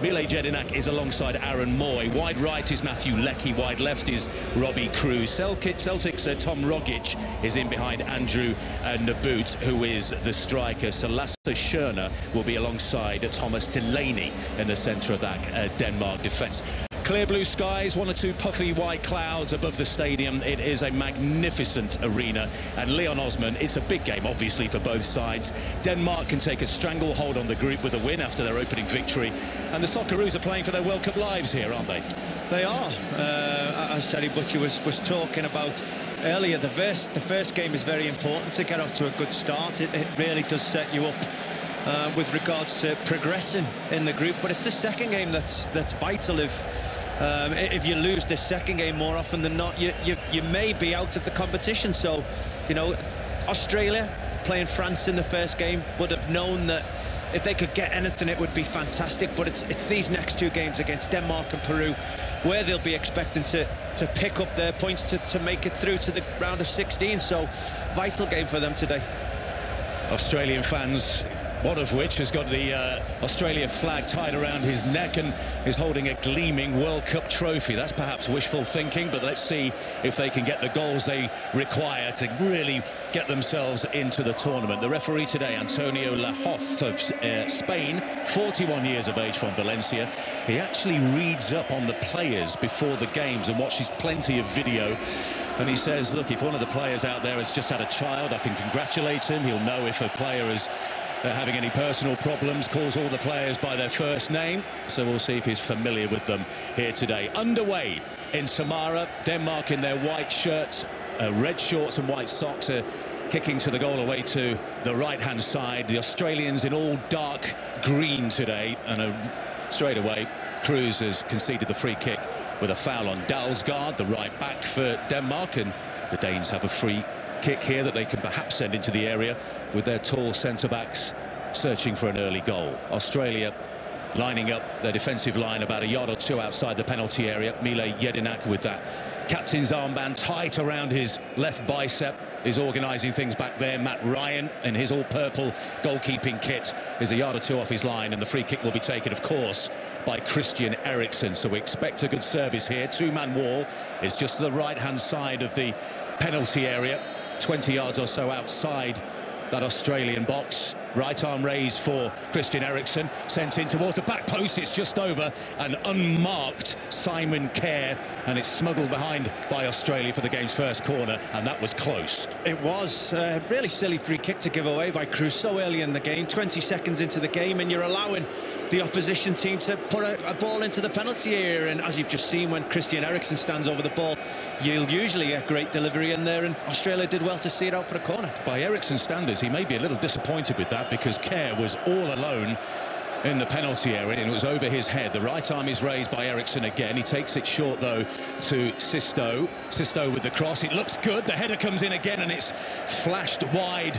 Mile Jedinak is alongside Aaron Moy. Wide right is Matthew Leckie. Wide left is Robbie Kruse. Celtic's Tom Rogic is in behind Andrew Nabbout, who is the striker. So Lasse Schöne will be alongside Thomas Delaney in the centre of that Denmark defence. Clear blue skies, one or two puffy white clouds above the stadium. It is a magnificent arena. And Leon Osman, it's a big game, obviously, for both sides. Denmark can take a stranglehold on the group with a win after their opening victory. And the Socceroos are playing for their World Cup lives here, aren't they? They are. As Terry Butcher was talking about earlier, the first game is very important to get off to a good start. It really does set you up with regards to progressing in the group. But it's the second game that's vital. If you lose this second game more often than not, you may be out of the competition. So, you know, Australia playing France in the first game would have known that if they could get anything, it would be fantastic. But it's these next two games against Denmark and Peru where they'll be expecting to pick up their points to make it through to the round of 16. So, vital game for them today. Australian fans, one of which has got the Australia flag tied around his neck and is holding a gleaming World Cup trophy. That's perhaps wishful thinking, but let's see if they can get the goals they require to really get themselves into the tournament. The referee today, Antonio Lahoz of Spain, 41 years of age, from Valencia. He actually reads up on the players before the games and watches plenty of video. And he says, look, if one of the players out there has just had a child, I can congratulate him. He'll know if a player is having any personal problems, calls all the players by their first name. So we'll see if he's familiar with them here today. Underway in Samara, Denmark in their white shirts, red shorts and white socks, are kicking to the goal away to the right-hand side. The Australians in all dark green today, and straight away Kruse has conceded the free kick with a foul on Dalsgaard, the right back for Denmark, and the Danes have a free kick here that they can perhaps send into the area with their tall centre-backs searching for an early goal. Australia lining up their defensive line about a yard or two outside the penalty area. Mile Jedinak, with that captain's armband tight around his left bicep, is organising things back there. Matt Ryan in his all-purple goalkeeping kit is a yard or two off his line, and the free kick will be taken, of course, by Christian Eriksen. So we expect a good service here. Two-man wall is just to the right-hand side of the penalty area, 20 yards or so outside that Australian box. Right arm raised for Christian Eriksen, sent in towards the back post. It's just over an unmarked Simon Kerr, and it's smuggled behind by Australia for the game's first corner, and that was close. It was a really silly free kick to give away by Kruse so early in the game, 20 seconds into the game, and you're allowing the opposition team to put a ball into the penalty area. And as you've just seen, when Christian Eriksen stands over the ball, you'll usually get great delivery in there, and Australia did well to see it out for a corner. By Eriksen's standards, he may be a little disappointed with that, because Kerr was all alone in the penalty area, and it was over his head. The right arm is raised by Eriksen again. He takes it short, though, to Sisto. Sisto with the cross. It looks good. The header comes in again, and it's flashed wide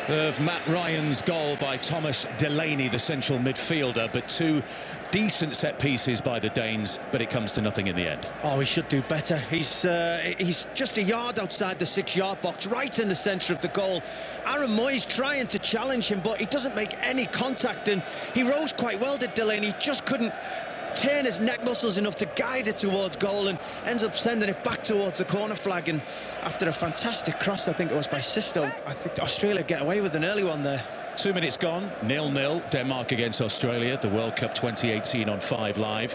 of Matt Ryan's goal by Thomas Delaney, the central midfielder. But two decent set pieces by the Danes, but it comes to nothing in the end. Oh, he should do better. He's just a yard outside the 6-yard box, right in the centre of the goal. Aaron Moy's trying to challenge him, but he doesn't make any contact, and he rose quite well, did Delaney. He just couldn't turn his neck muscles enough to guide it towards goal, and ends up sending it back towards the corner flag. And after a fantastic cross, I think it was by Sisto, I think Australia get away with an early one there. 2 minutes gone, 0-0, Denmark against Australia, the World Cup 2018 on 5 Live.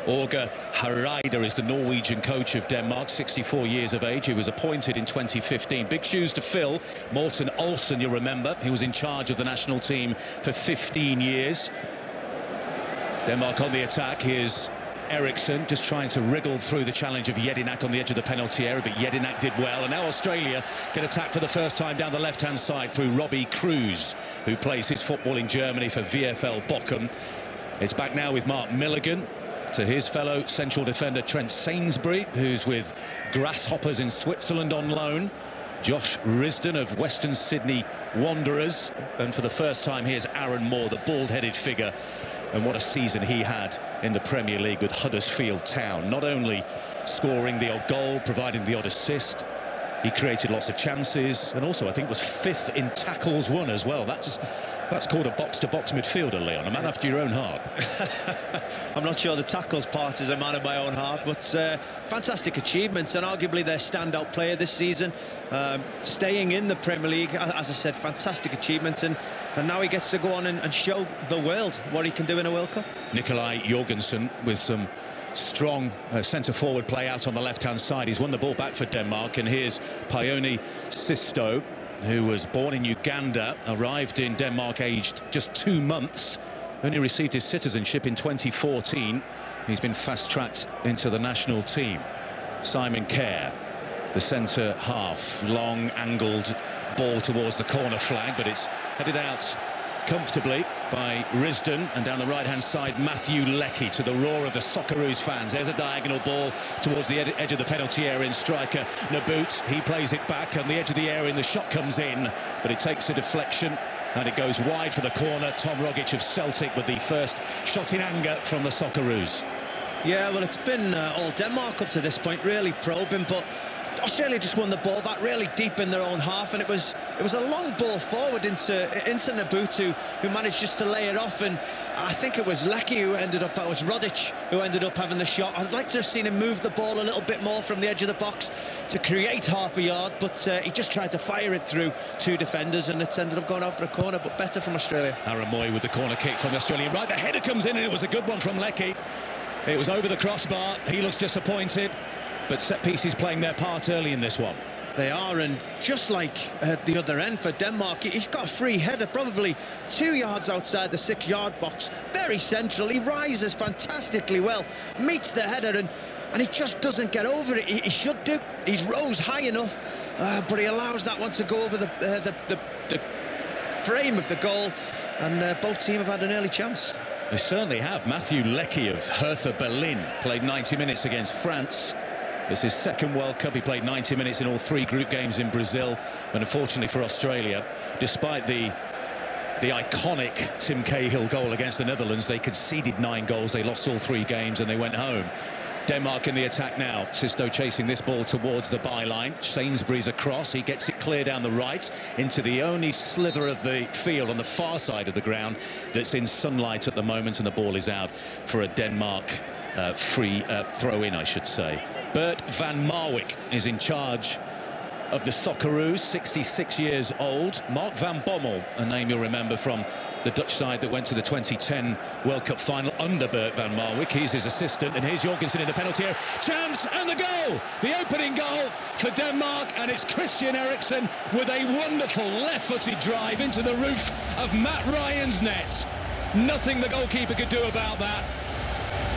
Åge Hareide is the Norwegian coach of Denmark, 64 years of age. He was appointed in 2015. Big shoes to fill. Morten Olsen, you'll remember, he was in charge of the national team for 15 years. Denmark on the attack. Here's Eriksen just trying to wriggle through the challenge of Jedinak on the edge of the penalty area, but Jedinak did well. And now Australia can attack for the first time down the left-hand side through Robbie Kruse, who plays his football in Germany for VfL Bochum. It's back now with Mark Milligan to his fellow central defender Trent Sainsbury, who's with Grasshoppers in Switzerland on loan. Josh Risdon of Western Sydney Wanderers. And for the first time, here's Aaron Moore, the bald-headed figure. And what a season he had in the Premier League with Huddersfield Town. Not only scoring the odd goal, providing the odd assist, he created lots of chances, and also I think was 5th in tackles won as well. That's That's called a box-to-box midfielder, Leon, a man after your own heart. I'm not sure the tackles part is a man of my own heart, but fantastic achievements, and arguably their standout player this season. Staying in the Premier League, as I said, fantastic achievements, and now he gets to go on and show the world what he can do in a World Cup. Nikolaj Jorgensen with some strong centre-forward play out on the left-hand side. He's won the ball back for Denmark, and here's Paioni Sisto, who was born in Uganda, arrived in Denmark aged just 2 months, only received his citizenship in 2014. He's been fast-tracked into the national team. Simon Kjær, the centre half, long angled ball towards the corner flag, but it's headed out comfortably by Risdon, and down the right-hand side, Matthew Leckie, to the roar of the Socceroos fans. There's a diagonal ball towards the edge of the penalty area, in striker Nabbout. He plays it back on the edge of the area, and the shot comes in, but it takes a deflection, and it goes wide for the corner. Tom Rogic of Celtic with the first shot in anger from the Socceroos. Yeah, well, it's been all Denmark up to this point, really probing, but Australia just won the ball back really deep in their own half, and it was a long ball forward into Nabbout, who managed just to lay it off, and I think it was Leckie who ended up, it was Rogic who ended up having the shot. I'd like to have seen him move the ball a little bit more from the edge of the box to create half a yard, but he just tried to fire it through 2 defenders, and it's ended up going out for a corner, but better from Australia. Aaron Mooy with the corner kick from the Australian right. The header comes in, and it was a good one from Leckie. It was over the crossbar. He looks disappointed, but set pieces playing their part early in this one. They are, and just like at the other end for Denmark, he's got a free header probably 2 yards outside the 6-yard box, very central. He rises fantastically well, meets the header, and he just doesn't get over it. He should do. He's rose high enough, but he allows that one to go over the frame of the goal, and both teams have had an early chance. They certainly have. Matthew Leckie of Hertha Berlin played 90 minutes against France. It's his second World Cup. He played 90 minutes in all 3 group games in Brazil, and unfortunately for Australia, despite the iconic Tim Cahill goal against the Netherlands, they conceded 9 goals. They lost all 3 games and they went home. Denmark in the attack now. Sisto chasing this ball towards the byline. Sainsbury's across. He gets it clear down the right into the only slither of the field on the far side of the ground that's in sunlight at the moment, and the ball is out for a Denmark free throw-in, I should say. Bert van Marwijk is in charge of the Socceroos, 66 years old. Mark van Bommel, a name you'll remember from the Dutch side that went to the 2010 World Cup final under Bert van Marwijk. He's his assistant, and here's Jorgensen in the penalty area. Chance, and the goal! The opening goal for Denmark, and it's Christian Eriksen with a wonderful left-footed drive into the roof of Matt Ryan's net. Nothing the goalkeeper could do about that.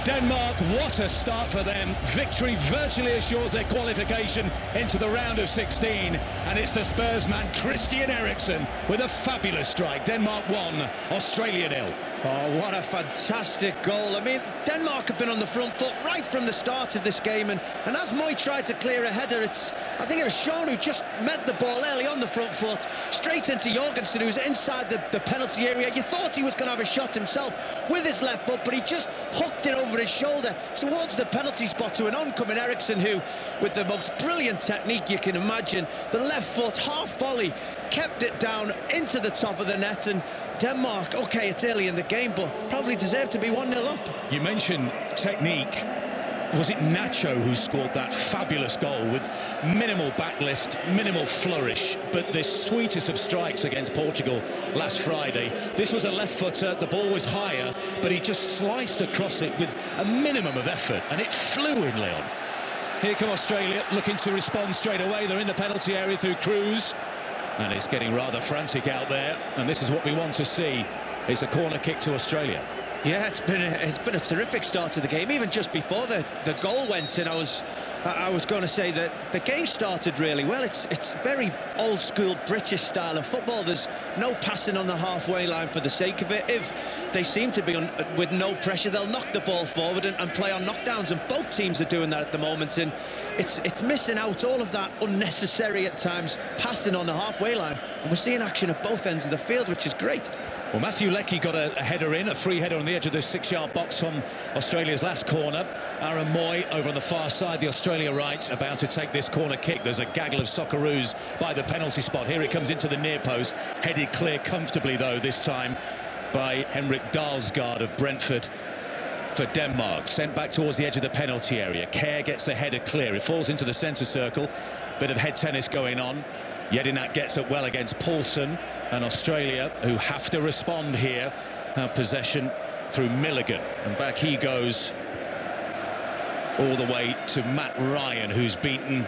Denmark, what a start for them. Victory virtually assures their qualification into the round of 16. And it's the Spurs man, Christian Eriksen, with a fabulous strike. Denmark 1, Australia 0. Oh, what a fantastic goal. I mean, Denmark have been on the front foot right from the start of this game, and as Mooy tried to clear a header, I think it was Sean who just met the ball early on the front foot, straight into Jorgensen, who's inside the penalty area. You thought he was going to have a shot himself with his left foot, but he just hooked it over his shoulder towards the penalty spot to an oncoming Eriksen, who, with the most brilliant technique you can imagine, the left foot, half volley, kept it down into the top of the net, and Denmark, OK, it's early in the game, but probably deserved to be 1-0 up. You mentioned technique. Was it Nacho who scored that fabulous goal with minimal backlift, minimal flourish, but the sweetest of strikes against Portugal last Friday? This was a left footer, the ball was higher, but he just sliced across it with a minimum of effort, and it flew in, Leon. Here come Australia, looking to respond straight away. They're in the penalty area through Cruz, and it's getting rather frantic out there, and this is what we want to see. It's a corner kick to Australia. Yeah, it's been a terrific start to the game. Even just before the goal went in, I was going to say that the game started really well. It's very old school British style of football. There's no passing on the halfway line for the sake of it. If they seem to be with no pressure, they'll knock the ball forward and play on knockdowns, and both teams are doing that at the moment, and it's missing out all of that unnecessary at times passing on the halfway line, and we're seeing action at both ends of the field, which is great. Well, Matthew Leckie got a header in, a free header on the edge of the 6-yard box from Australia's last corner. Aaron Mooy over on the far side, the Australia right, about to take this corner kick. There's a gaggle of Socceroos by the penalty spot. Here it comes into the near post, headed clear comfortably, though, this time by Henrik Dalsgaard of Brentford for Denmark. Sent back towards the edge of the penalty area. Kjær gets the header clear. It falls into the centre circle. Bit of head tennis going on. Jedinak gets it well against Paulson, and Australia, who have to respond here, have possession through Milligan, and back he goes all the way to Matt Ryan, who's beaten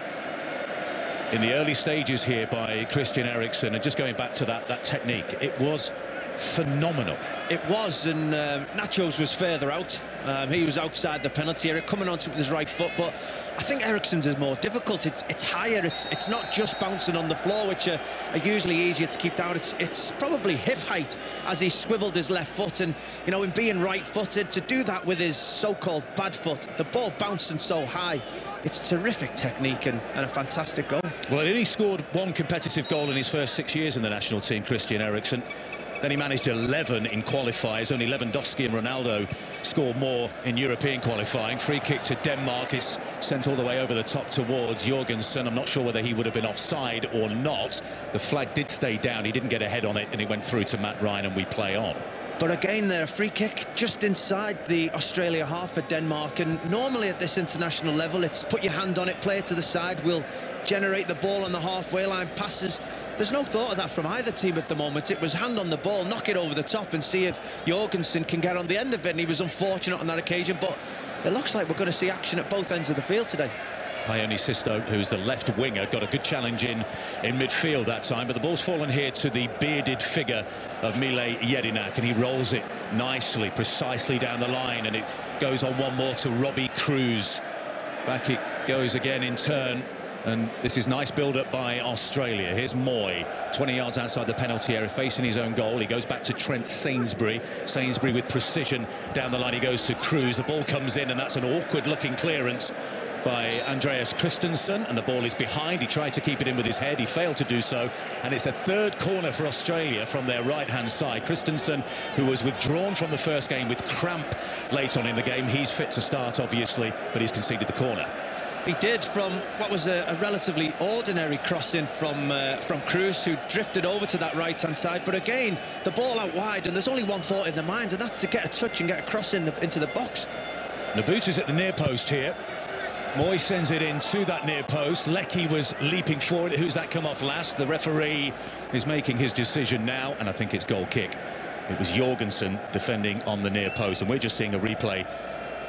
in the early stages here by Christian Eriksen. And just going back to that technique, it was phenomenal. It was, and Nachos was further out. He was outside the penalty area, coming onto it with his right foot, but I think Eriksen's is more difficult. It's higher. It's not just bouncing on the floor, which are usually easier to keep down. It's probably hip height as he swiveled his left foot, and you know, in being right-footed, to do that with his so-called bad foot, the ball bouncing so high. It's terrific technique and a fantastic goal. Well, he only scored one competitive goal in his first 6 years in the national team, Christian Eriksen. Then he managed 11 in qualifiers. Only Lewandowski and Ronaldo scored more in European qualifying. Free kick to Denmark. It's sent all the way over the top towards Jorgensen. I'm not sure whether he would have been offside or not. The flag did stay down. He didn't get a head on it, and it went through to Matt Ryan, and we play on. But again, there, a free kick just inside the Australia half for Denmark. And normally at this international level, it's put your hand on it, play it to the side, we'll generate the ball on the halfway line, passes. There's no thought of that from either team at the moment. It was hand on the ball, knock it over the top and see if Jorgensen can get on the end of it. And he was unfortunate on that occasion, but it looks like we're going to see action at both ends of the field today. Ioni Sisto, who's the left winger, got a good challenge in midfield that time, but the ball's fallen here to the bearded figure of Mile Jedinak, and he rolls it nicely, precisely down the line, and it goes on one more to Robbie Kruse. Back it goes again in turn, and this is nice build-up by Australia. Here's Mooy, 20 yards outside the penalty area, facing his own goal. He goes back to Trent Sainsbury. Sainsbury with precision down the line. He goes to Kruse. The ball comes in, and that's an awkward-looking clearance by Andreas Christensen, and the ball is behind. He tried to keep it in with his head. He failed to do so, and it's a third corner for Australia from their right-hand side. Christensen, who was withdrawn from the first game with cramp late on in the game, he's fit to start, obviously, but he's conceded the corner. He did, from what was a relatively ordinary crossing from Kruse, who drifted over to that right-hand side. But again, the ball out wide, and there's only one thought in their minds, and that's to get a touch and get a cross into the box. Nabuta's at the near post here. Mooy sends it in to that near post. Leckie was leaping forward. Who's that come off last? The referee is making his decision now, and I think it's goal kick. It was Jorgensen defending on the near post, and we're just seeing a replay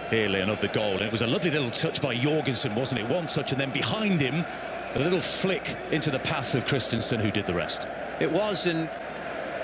here, Leon, of the goal. And it was a lovely little touch by Jorgensen, wasn't it? One touch, and then behind him, a little flick into the path of Christensen, who did the rest. It was, and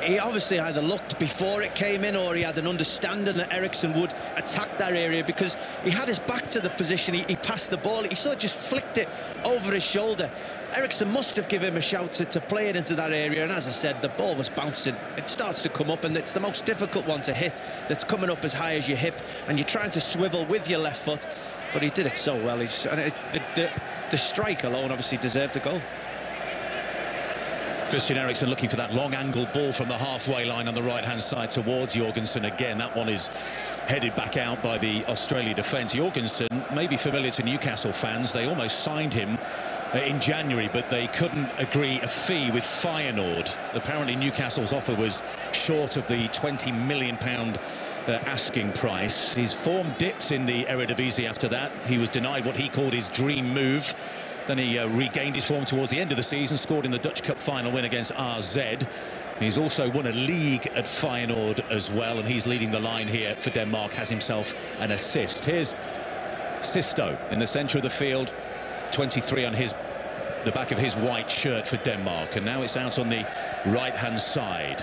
he obviously either looked before it came in, or he had an understanding that Eriksen would attack that area, because he had his back to the position. He passed the ball. He sort of just flicked it over his shoulder. Eriksen must have given him a shout to play it into that area, and as I said, the ball was bouncing. It starts to come up, and it's the most difficult one to hit, that's coming up as high as your hip, and you're trying to swivel with your left foot, but he did it so well. The strike alone obviously deserved the goal. Christian Eriksen looking for that long-angle ball from the halfway line on the right-hand side towards Jorgensen again. That one is headed back out by the Australia defence. Jorgensen may be familiar to Newcastle fans. They almost signed him in January, but they couldn't agree a fee with Feyenoord. Apparently Newcastle's offer was short of the £20 million asking price. His form dipped in the Eredivisie after that. He was denied what he called his dream move. Then he regained his form towards the end of the season, scored in the Dutch Cup final win against AZ. He's also won a league at Feyenoord as well, and he's leading the line here for Denmark, has himself an assist. Here's Sisto in the centre of the field, 23 on the back of his white shirt for Denmark, and now it's out on the right-hand side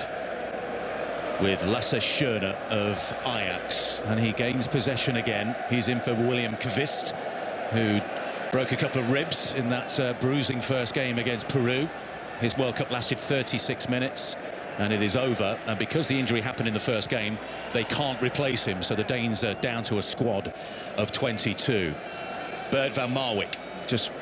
with Lasse Schöne of Ajax, and he gains possession again. He's in for William Kvist, who broke a couple of ribs in that bruising first game against Peru. His World Cup lasted 36 minutes, and it is over. And because the injury happened in the first game, they can't replace him. So the Danes are down to a squad of 22. Bert van Marwijk just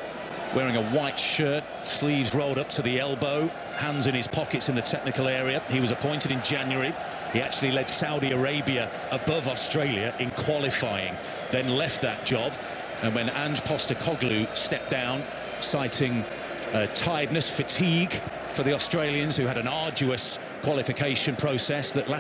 wearing a white shirt, sleeves rolled up to the elbow, hands in his pockets in the technical area. He was appointed in January. He actually led Saudi Arabia above Australia in qualifying, then left that job. And when Ange Postecoglou stepped down, citing tiredness, fatigue for the Australians, who had an arduous qualification process that lasted